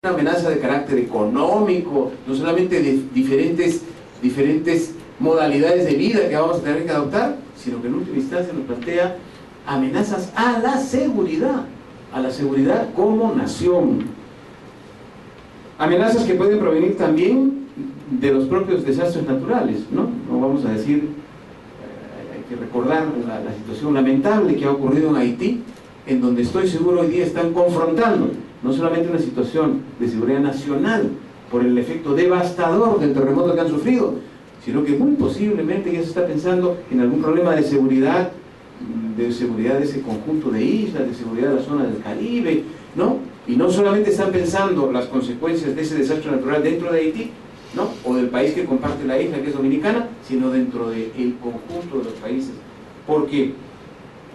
una amenaza de carácter económico, no solamente de diferentes modalidades de vida que vamos a tener que adoptar, sino que en última instancia nos plantea amenazas a la seguridad como nación. Amenazas que pueden provenir también de los propios desastres naturales, ¿no? No vamos a decir, hay que recordar la situación lamentable que ha ocurrido en Haití, en donde estoy seguro hoy día están confrontando no solamente una situación de seguridad nacional por el efecto devastador del terremoto que han sufrido, sino que muy posiblemente ya se está pensando en algún problema de seguridad de ese conjunto de islas, de seguridad de la zona del Caribe, ¿no? Y no solamente están pensando las consecuencias de ese desastre natural dentro de Haití, ¿no? O del país que comparte la isla, que es Dominicana, sino dentro del conjunto de los países, porque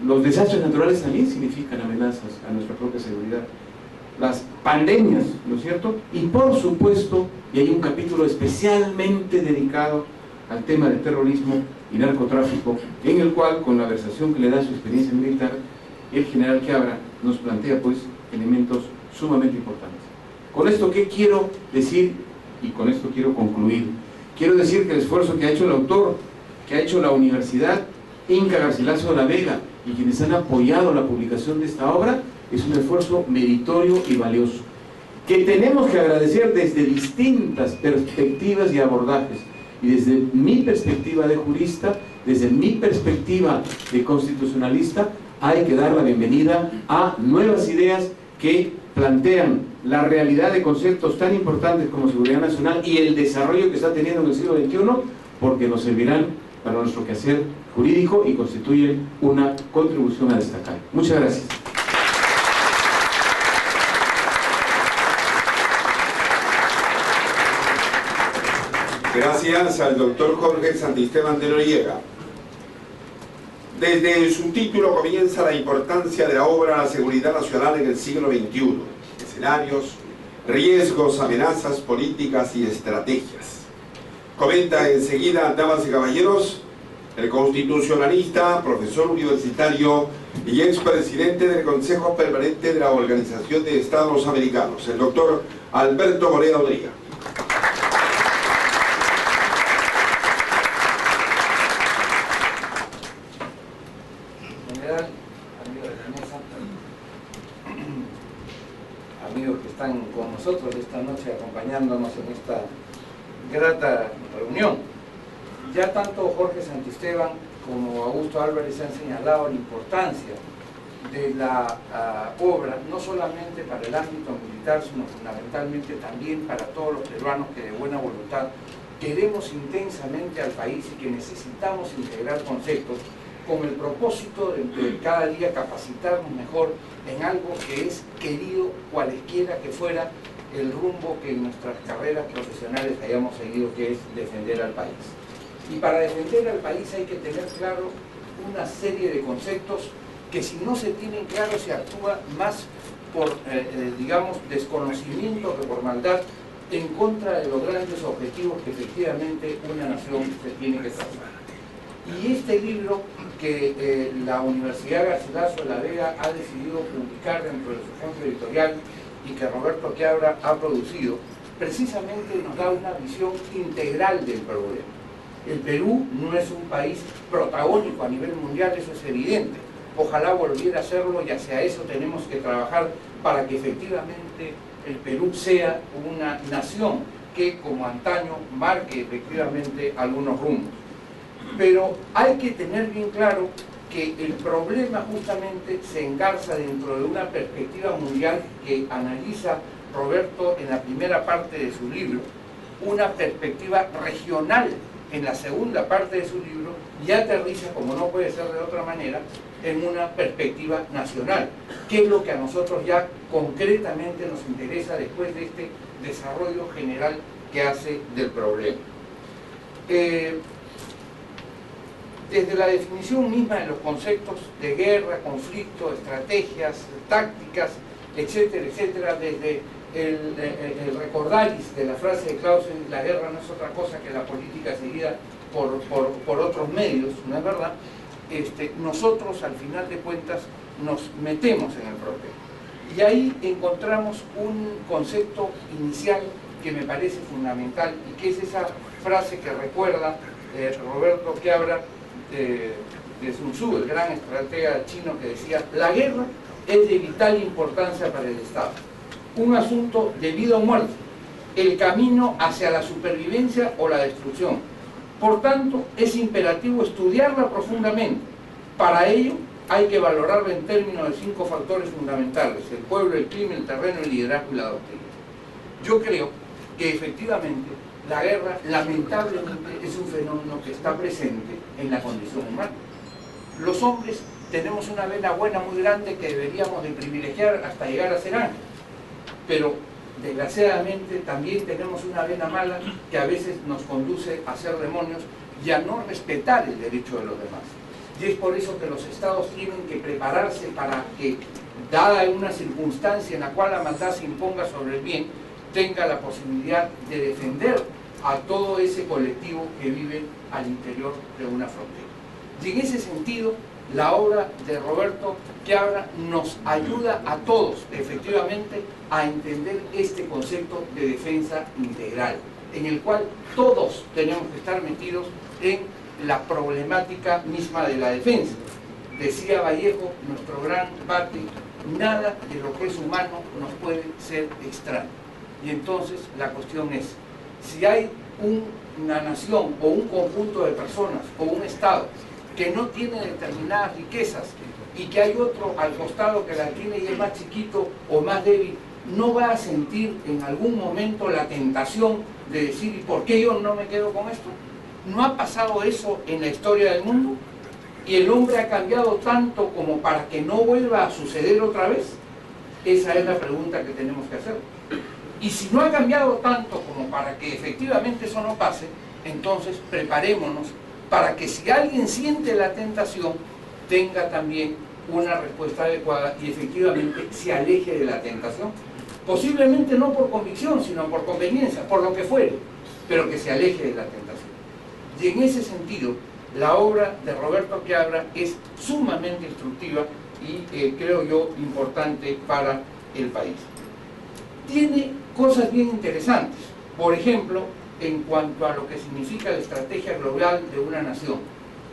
los desastres naturales también significan amenazas a nuestra propia seguridad. Las pandemias, ¿no es cierto? Y por supuesto, y hay un capítulo especialmente dedicado al tema del terrorismo y narcotráfico, en el cual, con la versación que le da su experiencia militar, el general Quiabra nos plantea pues elementos sumamente importantes. Con esto, ¿qué quiero decir? Y con esto quiero concluir. Quiero decir que el esfuerzo que ha hecho el autor, que ha hecho la Universidad Inca Garcilaso de la Vega y quienes han apoyado la publicación de esta obra, es un esfuerzo meritorio y valioso, que tenemos que agradecer desde distintas perspectivas y abordajes. Y desde mi perspectiva de jurista, desde mi perspectiva de constitucionalista, hay que dar la bienvenida a nuevas ideas que plantean la realidad de conceptos tan importantes como seguridad nacional y el desarrollo que está teniendo en el siglo XXI, porque nos servirán para nuestro quehacer jurídico y constituyen una contribución a destacar. Muchas gracias. Gracias al doctor Jorge Santisteban de Noriega. Desde su título comienza la importancia de la obra La seguridad nacional en el siglo XXI. Escenarios, riesgos, amenazas, políticas y estrategias. Comenta enseguida, damas y caballeros, el constitucionalista, profesor universitario y expresidente del Consejo Permanente de la Organización de Estados Americanos, el doctor Alberto Morea Odría. Amigos que están con nosotros esta noche acompañándonos en esta grata reunión. Ya tanto Jorge Santisteban como Augusto Álvarez han señalado la importancia de la obra, no solamente para el ámbito militar, sino fundamentalmente también para todos los peruanos que de buena voluntad queremos intensamente al país y que necesitamos integrar conceptos con el propósito de cada día capacitarnos mejor en algo que es querido cualesquiera que fuera el rumbo que en nuestras carreras profesionales hayamos seguido, que es defender al país. Y para defender al país hay que tener claro una serie de conceptos que si no se tienen claro se actúa más por, digamos, desconocimiento que por maldad en contra de los grandes objetivos que efectivamente una nación se tiene que trazar. Y este libro que la Universidad Garcilaso de la Vega ha decidido publicar dentro de su fondo editorial y que Roberto Quiabra ha producido, precisamente nos da una visión integral del problema. El Perú no es un país protagónico a nivel mundial, eso es evidente. Ojalá volviera a serlo y hacia eso tenemos que trabajar para que efectivamente el Perú sea una nación que, como antaño, marque efectivamente algunos rumbos. Pero hay que tener bien claro que el problema justamente se engarza dentro de una perspectiva mundial que analiza Roberto en la primera parte de su libro, una perspectiva regional en la segunda parte de su libro, y aterriza, como no puede ser de otra manera, en una perspectiva nacional, que es lo que a nosotros ya concretamente nos interesa después de este desarrollo general que hace del problema. Desde la definición misma de los conceptos de guerra, conflicto, estrategias, tácticas, etcétera, etcétera, desde el recordaris de la frase de Clausewitz, la guerra no es otra cosa que la política seguida por otros medios, ¿no es verdad? Nosotros al final de cuentas nos metemos en el problema. Y ahí encontramos un concepto inicial que me parece fundamental y que es esa frase que recuerda Roberto Quiabra de Sun Tzu, el gran estratega chino, que decía: la guerra es de vital importancia para el Estado, un asunto de vida o muerte, el camino hacia la supervivencia o la destrucción. Por tanto, es imperativo estudiarla profundamente. Para ello hay que valorarla en términos de 5 factores fundamentales: el pueblo, el clima, el terreno, el liderazgo y la doctrina. Yo creo que efectivamente la guerra, lamentablemente, es un fenómeno que está presente en la condición humana. Los hombres tenemos una vena buena muy grande que deberíamos de privilegiar hasta llegar a ser ángeles, pero desgraciadamente también tenemos una vena mala que a veces nos conduce a ser demonios y a no respetar el derecho de los demás. Y es por eso que los estados tienen que prepararse para que, dada una circunstancia en la cual la maldad se imponga sobre el bien, tenga la posibilidad de defender a todo ese colectivo que vive al interior de una frontera. Y en ese sentido, la obra de Roberto Quiabra nos ayuda a todos, efectivamente, a entender este concepto de defensa integral, en el cual todos tenemos que estar metidos en la problemática misma de la defensa. Decía Vallejo, nuestro gran Bate, nada de lo que es humano nos puede ser extraño. Y entonces la cuestión es, si hay una nación o un conjunto de personas o un Estado que no tiene determinadas riquezas y que hay otro al costado que la tiene y es más chiquito o más débil, no va a sentir en algún momento la tentación de decir: ¿y por qué yo no me quedo con esto? ¿No ha pasado eso en la historia del mundo? ¿Y el hombre ha cambiado tanto como para que no vuelva a suceder otra vez? Esa es la pregunta que tenemos que hacer. Y si no ha cambiado tanto como para que efectivamente eso no pase, entonces preparémonos para que si alguien siente la tentación, tenga también una respuesta adecuada y efectivamente se aleje de la tentación. Posiblemente no por convicción, sino por conveniencia, por lo que fuere, pero que se aleje de la tentación. Y en ese sentido, la obra de Roberto Quiabra es sumamente instructiva y creo yo importante para el país. Tiene cosas bien interesantes, por ejemplo, en cuanto a lo que significa la estrategia global de una nación.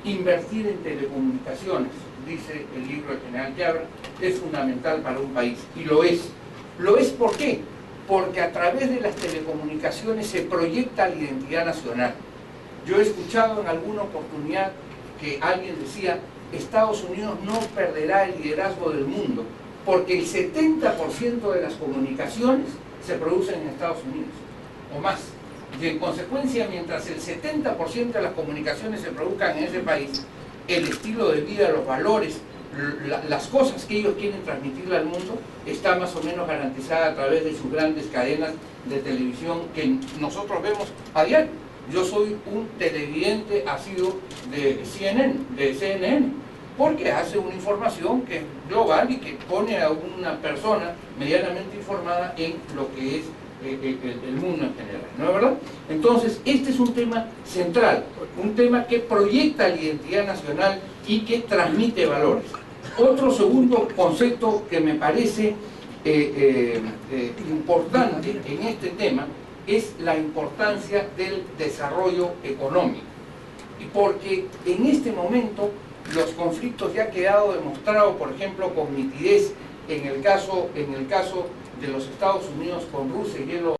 Invertir en telecomunicaciones, dice el libro del general Quiabra, es fundamental para un país, y lo es. ¿Lo es por qué? Porque a través de las telecomunicaciones se proyecta la identidad nacional. Yo he escuchado en alguna oportunidad que alguien decía: Estados Unidos no perderá el liderazgo del mundo, porque el 70% de las comunicaciones se producen en Estados Unidos, o más. Y en consecuencia, mientras el 70% de las comunicaciones se produzcan en ese país, el estilo de vida, los valores, las cosas que ellos quieren transmitirle al mundo, está más o menos garantizada a través de sus grandes cadenas de televisión que nosotros vemos a diario. Yo soy un televidente asiduo de CNN, porque hace una información que es global y que pone a una persona medianamente informada en lo que es el mundo en general, ¿no es verdad? Entonces, este es un tema central, un tema que proyecta la identidad nacional y que transmite valores. Otro segundo concepto que me parece importante en este tema es la importancia del desarrollo económico. Y porque en este momento los conflictos ya ha quedado demostrado, por ejemplo, con nitidez en el caso de los Estados Unidos con Rusia y